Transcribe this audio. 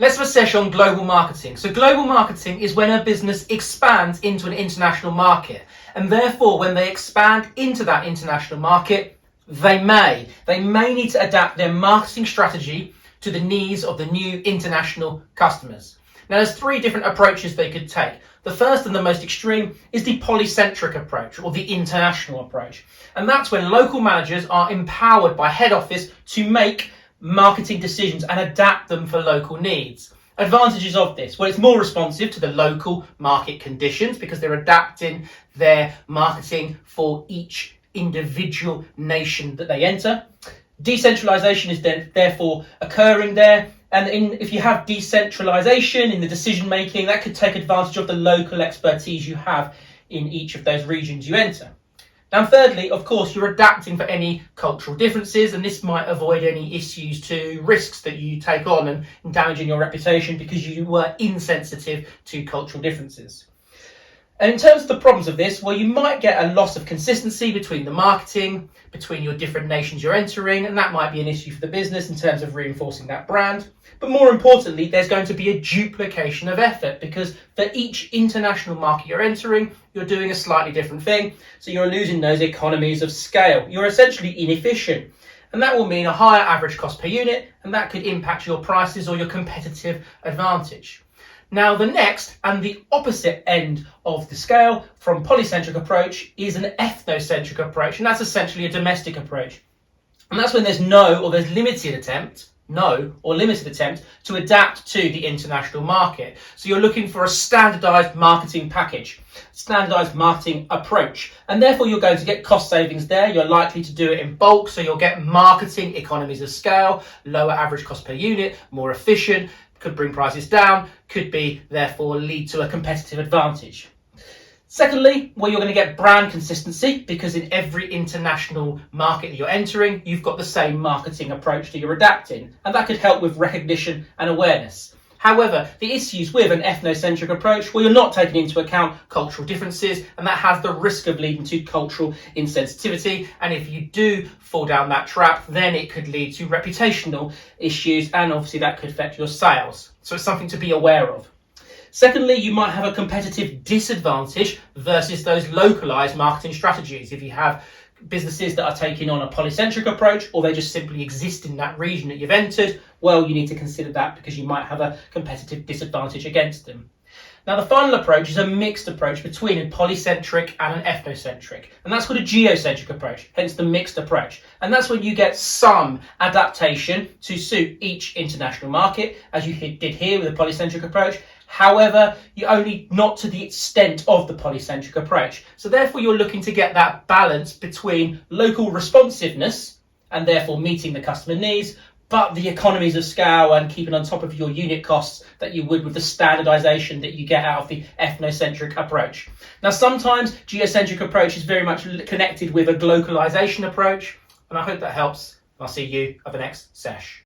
Let's have a session on global marketing. So global marketing is when a business expands into an international market. And therefore, when they expand into that international market, they may need to adapt their marketing strategy to the needs of the new international customers. Now, there's three different approaches they could take. The first and the most extreme is the polycentric approach, or the international approach. And that's when local managers are empowered by head office to make marketing decisions and adapt them for local needs. Advantages of this: well, it's more responsive to the local market conditions because they're adapting their marketing for each individual nation that they enter. Decentralization is therefore occurring there, and if you have decentralization in the decision making, that could take advantage of the local expertise you have in each of those regions you enter. Now, thirdly, of course, you're adapting for any cultural differences, and this might avoid any issues to risks that you take on and damaging your reputation because you were insensitive to cultural differences. And in terms of the problems of this, well, you might get a loss of consistency between the marketing, between your different nations you're entering, and that might be an issue for the business in terms of reinforcing that brand. But more importantly, there's going to be a duplication of effort because for each international market you're entering, you're doing a slightly different thing. So you're losing those economies of scale. You're essentially inefficient. And that will mean a higher average cost per unit, and that could impact your prices or your competitive advantage. Now, the next and the opposite end of the scale from polycentric approach is an ethnocentric approach, and that's essentially a domestic approach. And that's when there's no or limited attempt to adapt to the international market. So you're looking for a standardized marketing package, standardized marketing approach, and therefore you're going to get cost savings there. You're likely to do it in bulk, so you'll get marketing economies of scale, lower average cost per unit, more efficient, could bring prices down, could be therefore lead to a competitive advantage. Secondly, well, you're going to get brand consistency because in every international market that you're entering, you've got the same marketing approach that you're adapting, and that could help with recognition and awareness. However, the issues with an ethnocentric approach, well, you're not taking into account cultural differences, and that has the risk of leading to cultural insensitivity. And if you do fall down that trap, then it could lead to reputational issues, and obviously that could affect your sales. So it's something to be aware of. Secondly, you might have a competitive disadvantage versus those localized marketing strategies. If you have businesses that are taking on a polycentric approach, or they just simply exist in that region that you've entered, well, you need to consider that because you might have a competitive disadvantage against them. Now, the final approach is a mixed approach between a polycentric and an ethnocentric, and that's called a geocentric approach, hence the mixed approach. And that's when you get some adaptation to suit each international market, as you did here with the polycentric approach. However, you're only not to the extent of the polycentric approach. So therefore, you're looking to get that balance between local responsiveness and therefore meeting the customer needs, but the economies of scale and keeping on top of your unit costs that you would with the standardization that you get out of the ethnocentric approach. Now, sometimes geocentric approach is very much connected with a globalization approach, and I hope that helps. I'll see you at the next sesh.